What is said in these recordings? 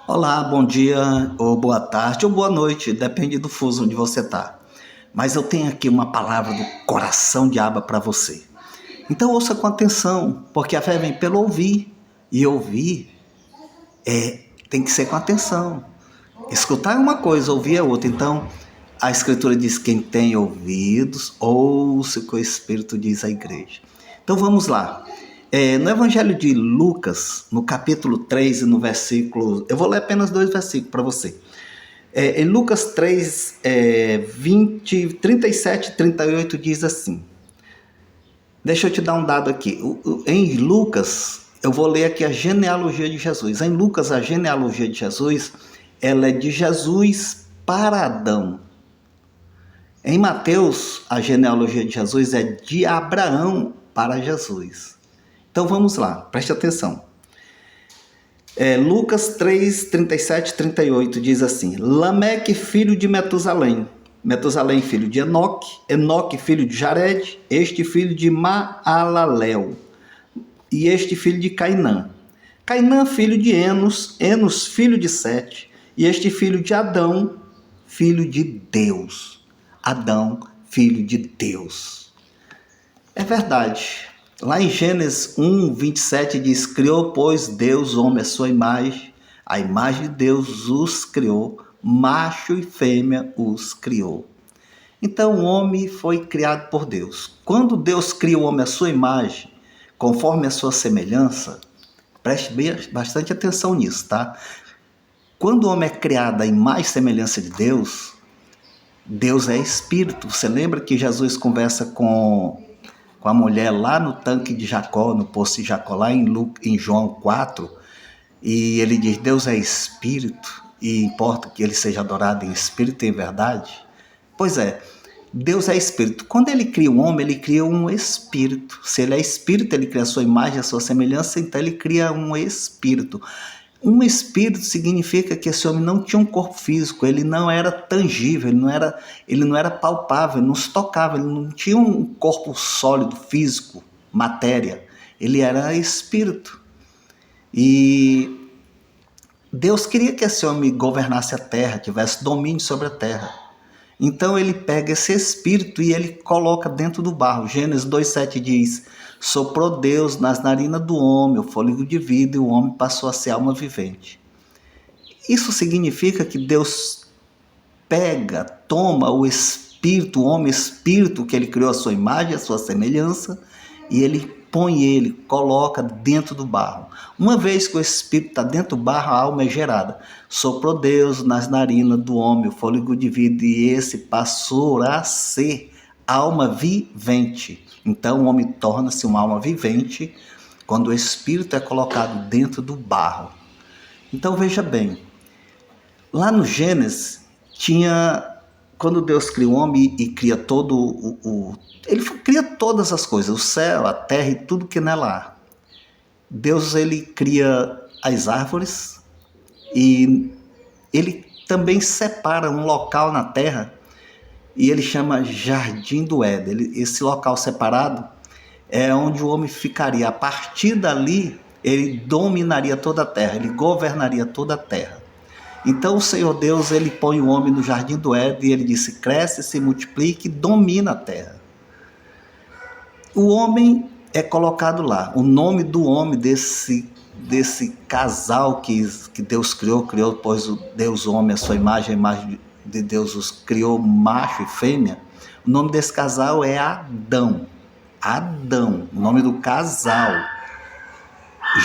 Olá, bom dia, ou boa tarde, ou boa noite, depende do fuso onde você está. Mas eu tenho aqui uma palavra do coração de Abba para você. Então ouça com atenção, porque a fé vem pelo ouvir, e ouvir tem que ser com atenção. Escutar é uma coisa, ouvir é outra. Então a Escritura diz: quem tem ouvidos, ouça o que o Espírito diz à igreja. Então vamos lá. No Evangelho de Lucas, no capítulo 3 e no versículo. Eu vou ler apenas dois versículos para você. Em Lucas 3, 37 e 38 diz assim. Deixa eu te dar um dado aqui. Em Lucas, eu vou ler aqui a genealogia de Jesus. Em Lucas, a genealogia de Jesus, ela é de Jesus para Adão. Em Mateus, a genealogia de Jesus é de Abraão para Jesus. Então vamos lá, preste atenção. Lucas 3, 37 e 38 diz assim: Lameque, filho de Metusalém, Metusalém, filho de Enoque, Enoque, filho de Jared, este filho de Maalalel, e este filho de Cainã. Cainã, filho de Enos, Enos, filho de Sete, e este filho de Adão, filho de Deus. Adão, filho de Deus. É verdade. Lá em Gênesis 1, 27 diz: criou, pois, Deus o homem à sua imagem, a imagem de Deus os criou, macho e fêmea os criou. Então o homem foi criado por Deus. Quando Deus cria o homem à sua imagem, conforme a sua semelhança, preste bastante atenção nisso, tá? Quando o homem é criado à imagem e semelhança de Deus, Deus é espírito. Você lembra que Jesus conversa com a mulher lá no tanque de Jacó, no poço de Jacó, lá em João 4, e ele diz: Deus é espírito, e importa que ele seja adorado em espírito e em verdade? Pois é, Deus é espírito. Quando ele cria um homem, ele cria um espírito. Se ele é espírito, ele cria a sua imagem, a sua semelhança, então ele cria um espírito. Um espírito significa que esse homem não tinha um corpo físico, ele não era tangível, ele não era palpável, não se tocava, ele não tinha um corpo sólido, físico, matéria. Ele era espírito. E Deus queria que esse homem governasse a terra, tivesse domínio sobre a terra. Então ele pega esse espírito e ele coloca dentro do barro. Gênesis 2,7 diz: soprou Deus nas narinas do homem o fôlego de vida, e o homem passou a ser alma vivente. Isso significa que Deus toma o espírito, o homem espírito que ele criou a sua imagem, a sua semelhança, e ele coloca dentro do barro. Uma vez que o espírito está dentro do barro, a alma é gerada. Soprou Deus nas narinas do homem o fôlego de vida, e esse passou a ser alma vivente. Então o homem torna-se uma alma vivente quando o espírito é colocado dentro do barro. Então veja bem, lá no Gênesis quando Deus cria o homem e cria ele cria todas as coisas, o céu, a terra e tudo que nela há. Deus, ele cria as árvores e ele também separa um local na terra e ele chama Jardim do Éden. Esse local separado é onde o homem ficaria. A partir dali, ele dominaria toda a terra, ele governaria toda a terra. Então o Senhor Deus, ele põe o homem no Jardim do Éden e ele disse: cresce, se multiplique, domina a terra. O homem é colocado lá. O nome do homem, desse casal que Deus criou, pois Deus o homem, a sua imagem, a imagem de Deus os criou, macho e fêmea. O nome desse casal é Adão. Adão, o nome do casal.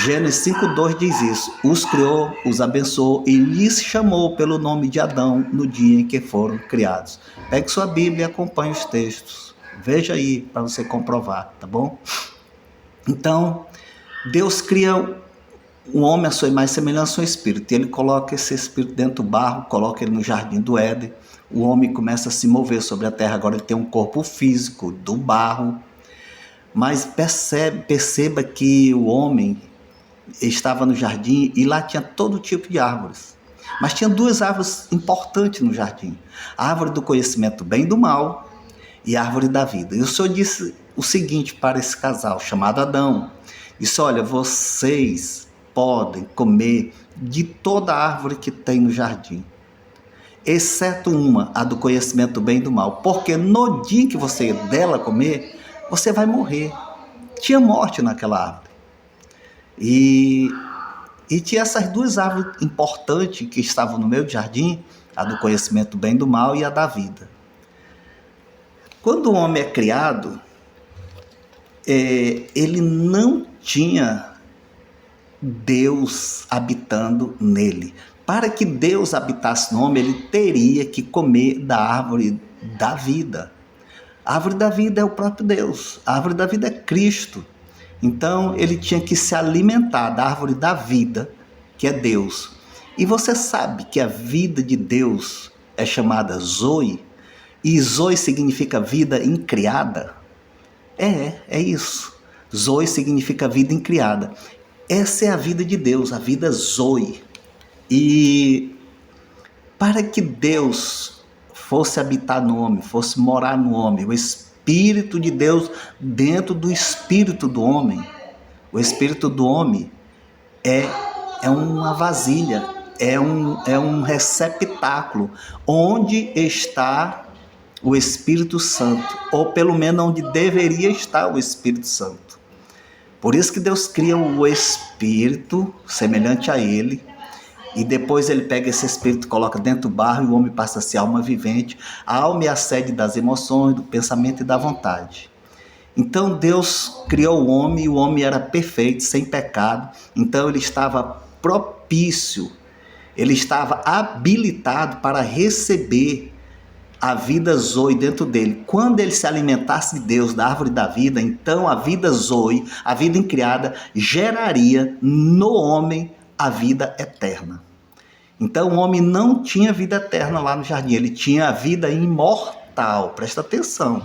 Gênesis 5,2 diz isso: os criou, os abençoou e lhes chamou pelo nome de Adão no dia em que foram criados. Pegue sua Bíblia e acompanhe os textos. Veja aí para você comprovar, tá bom? Então, Deus cria um homem à sua imagem e semelhança, um espírito. E ele coloca esse espírito dentro do barro, coloca ele no Jardim do Éden. O homem começa a se mover sobre a terra. Agora ele tem um corpo físico do barro. Mas perceba que o homem estava no jardim e lá tinha todo tipo de árvores. Mas tinha duas árvores importantes no jardim: a árvore do conhecimento do bem e do mal e a árvore da vida. E o Senhor disse o seguinte para esse casal chamado Adão: disse: olha, vocês podem comer de toda árvore que tem no jardim, exceto uma, a do conhecimento do bem e do mal, porque no dia que você dela comer, você vai morrer. Tinha morte naquela árvore. E tinha essas duas árvores importantes que estavam no meu jardim, a do conhecimento do bem e do mal e a da vida. Quando o homem é criado, ele não tinha Deus habitando nele. Para que Deus habitasse no homem, ele teria que comer da árvore da vida. A árvore da vida é o próprio Deus. A árvore da vida é Cristo. Então, ele tinha que se alimentar da árvore da vida, que é Deus. E você sabe que a vida de Deus é chamada Zoe, e Zoe significa vida incriada? É isso. Zoe significa vida incriada. Essa é a vida de Deus, a vida Zoe. E para que Deus fosse habitar no homem, fosse morar no homem, o Espírito de Deus dentro do espírito do homem, o espírito do homem é uma vasilha, é um receptáculo onde está o Espírito Santo, ou pelo menos onde deveria estar o Espírito Santo. Por isso que Deus cria o Espírito semelhante a ele, e depois ele pega esse Espírito, coloca dentro do barro, e o homem passa a ser alma vivente. A alma é a sede das emoções, do pensamento e da vontade. Então Deus criou o homem, e o homem era perfeito, sem pecado. Então ele estava propício, ele estava habilitado para receber a vida Zoe dentro dele. Quando ele se alimentasse de Deus, da árvore da vida, então a vida Zoe, a vida incriada, geraria no homem a vida eterna. Então o homem não tinha vida eterna lá no jardim, ele tinha a vida imortal. Presta atenção.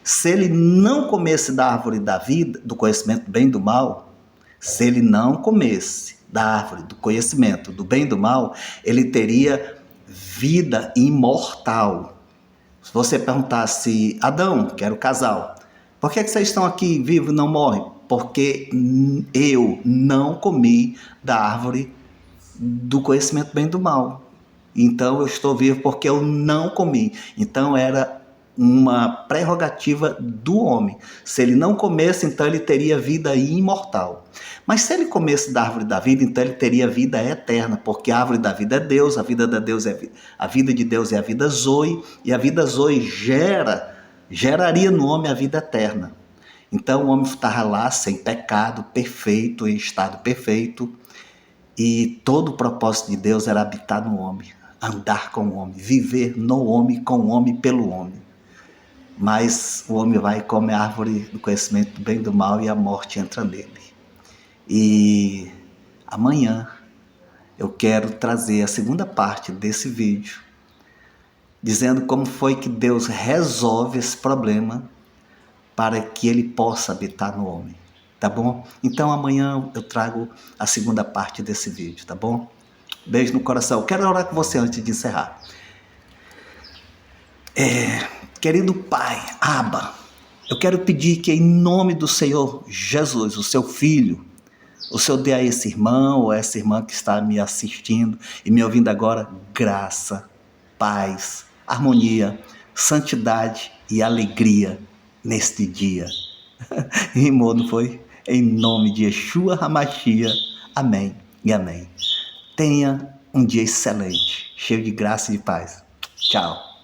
Se ele não comesse da árvore da vida, do conhecimento do bem e do mal, se ele não comesse da árvore do conhecimento do bem e do mal, ele teria vida imortal. Se você perguntasse, Adão, que era o casal, por que vocês estão aqui vivos e não morrem? Porque eu não comi da árvore do conhecimento do bem e do mal. Então eu estou vivo porque eu não comi. Então era uma prerrogativa do homem. Se ele não comesse, então ele teria vida imortal. Mas se ele comesse da árvore da vida, então ele teria vida eterna, porque a árvore da vida é Deus, a vida de Deus é a vida de Deus é a vida Zoe, e a vida Zoe geraria no homem a vida eterna. Então o homem estava lá sem pecado, perfeito, em estado perfeito, e todo o propósito de Deus era habitar no homem, andar com o homem, viver no homem, com o homem, pelo homem. Mas o homem vai e come a árvore do conhecimento do bem e do mal, e a morte entra nele. E amanhã eu quero trazer a segunda parte desse vídeo, dizendo como foi que Deus resolve esse problema para que ele possa habitar no homem, tá bom? Então amanhã eu trago a segunda parte desse vídeo, tá bom? Beijo no coração. Quero orar com você antes de encerrar. Querido Pai, Abba, eu quero pedir que em nome do Senhor Jesus, o seu Filho, o Senhor dê a esse irmão ou a essa irmã que está me assistindo e me ouvindo agora, graça, paz, harmonia, santidade e alegria neste dia. Rimou, não foi? Em nome de Yeshua HaMashiach. Amém e amém. Tenha um dia excelente, cheio de graça e de paz. Tchau.